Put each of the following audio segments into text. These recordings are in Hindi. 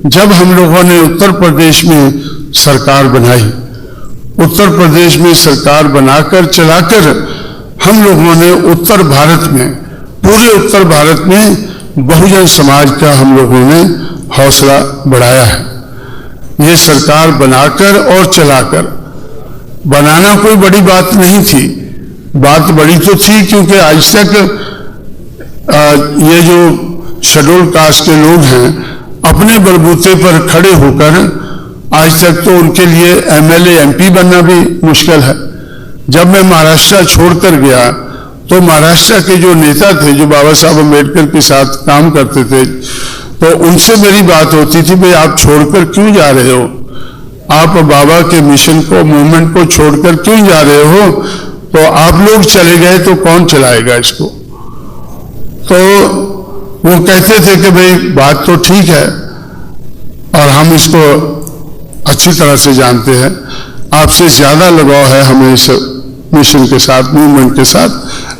जब हम लोगों ने उत्तर प्रदेश में सरकार बनाई, उत्तर प्रदेश में सरकार बनाकर चलाकर हम लोगों ने उत्तर भारत में, पूरे उत्तर भारत में बहुजन समाज का हम लोगों ने हौसला बढ़ाया है। ये सरकार बनाकर और चलाकर, बनाना कोई बड़ी बात नहीं थी, बात बड़ी तो थी क्योंकि आज तक ये जो शेड्यूल कास्ट के लोग हैं अपने बलबूते पर खड़े होकर आज तक तो उनके लिए एमएलए एमपी बनना भी मुश्किल है। जब मैं महाराष्ट्र छोड़कर गया तो महाराष्ट्र के जो नेता थे, जो बाबा साहब अम्बेडकर के साथ काम करते थे, तो उनसे मेरी बात होती थी, भाई आप छोड़कर क्यों जा रहे हो, आप बाबा के मिशन को, मूवमेंट को छोड़कर क्यों जा रहे हो, तो आप लोग चले गए तो कौन चलाएगा इसको। तो वो कहते थे कि भाई बात तो ठीक है और हम इसको अच्छी तरह से जानते हैं, आपसे ज्यादा लगाव है हमें इस मिशन के साथ, मूवमेंट के साथ,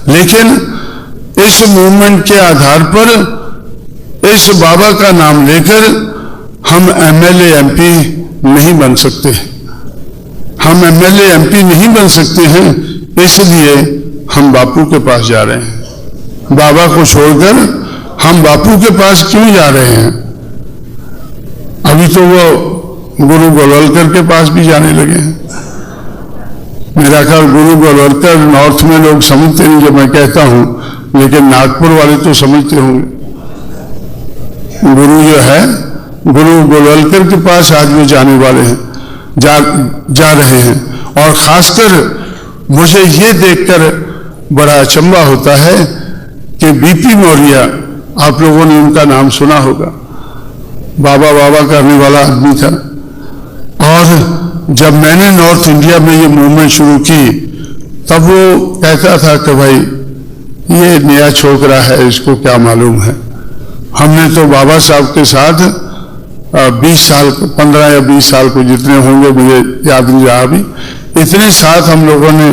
लेकिन इस मूवमेंट के आधार पर इस बाबा का नाम लेकर हम एमएलए एमपी नहीं बन सकते। हम एमएलए एमपी नहीं बन सकते हैं, इसलिए हम बापू के पास जा रहे हैं। बाबा को छोड़कर हम बापू के पास क्यों जा रहे हैं। अभी तो वो गुरु गोलवलकर के पास भी जाने लगे हैं। मेरा ख्याल गुरु गोलवलकर नॉर्थ में लोग समझते नहीं जब मैं कहता हूं, लेकिन नागपुर वाले तो समझते होंगे। गुरु जो है, गुरु गोलवलकर के पास आज वो जाने वाले हैं, जा रहे हैं। और खासकर मुझे ये देखकर बड़ा अचंभा होता है कि बीपी मौर्य, आप लोगों ने उनका नाम सुना होगा, बाबा बाबा करने वाला आदमी था। और जब मैंने नॉर्थ इंडिया में ये मूवमेंट शुरू की तब वो कहता था कि भाई ये नया छोकरा है, इसको क्या मालूम है। हमने तो बाबा साहब के साथ 20 साल, 15 या 20 साल को जितने होंगे मुझे याद नहीं रहा अभी, इतने साथ हम लोगों ने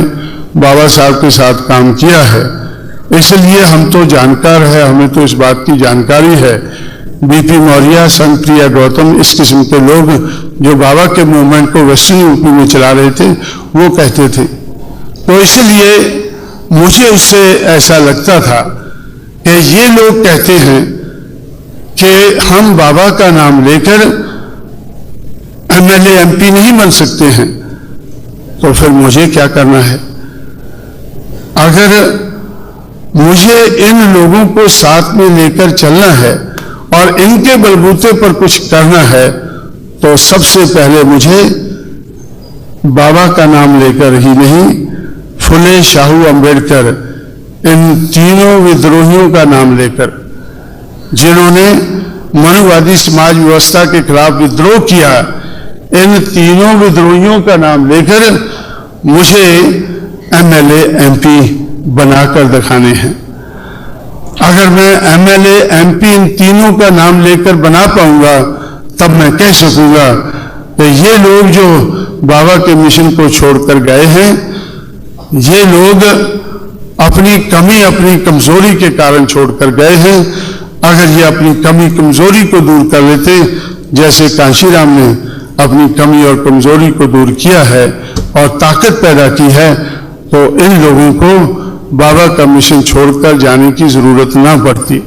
बाबा साहब के साथ काम किया है, इसलिए हम तो जानकार है, हमें तो इस बात की जानकारी है। बीपी मौर्य, संत प्रिया गौतम, इस किस्म के लोग जो बाबा के मूवमेंट को वेस्टर्न यूपी में चला रहे थे, वो कहते थे। तो इसलिए मुझे उससे ऐसा लगता था कि ये लोग कहते हैं कि हम बाबा का नाम लेकर एमएलए एमपी नहीं बन सकते हैं, तो फिर मुझे क्या करना है। अगर मुझे इन लोगों को साथ में लेकर चलना है और इनके बलबूते पर कुछ करना है, तो सबसे पहले मुझे बाबा का नाम लेकर ही नहीं, फुले, शाहू, अम्बेडकर, इन तीनों विद्रोहियों का नाम लेकर, जिन्होंने मनुवादी समाज व्यवस्था के खिलाफ विद्रोह किया, इन तीनों विद्रोहियों का नाम लेकर मुझे एमएलए एमपी बनाकर दिखाने हैं। अगर मैं एमएलए एमपी इन तीनों का नाम लेकर बना पाऊंगा, तब मैं कह सकूंगा कि ये लोग जो बाबा के मिशन को छोड़कर गए हैं, ये लोग अपनी कमी, अपनी कमजोरी के कारण छोड़कर गए हैं। अगर ये अपनी कमी कमजोरी को दूर कर लेते, जैसे कांशीराम ने अपनी कमी और कमजोरी को दूर किया है और ताकत पैदा की है, तो इन लोगों को बाबा का मिशन छोड़कर जाने की जरूरत ना पड़ती।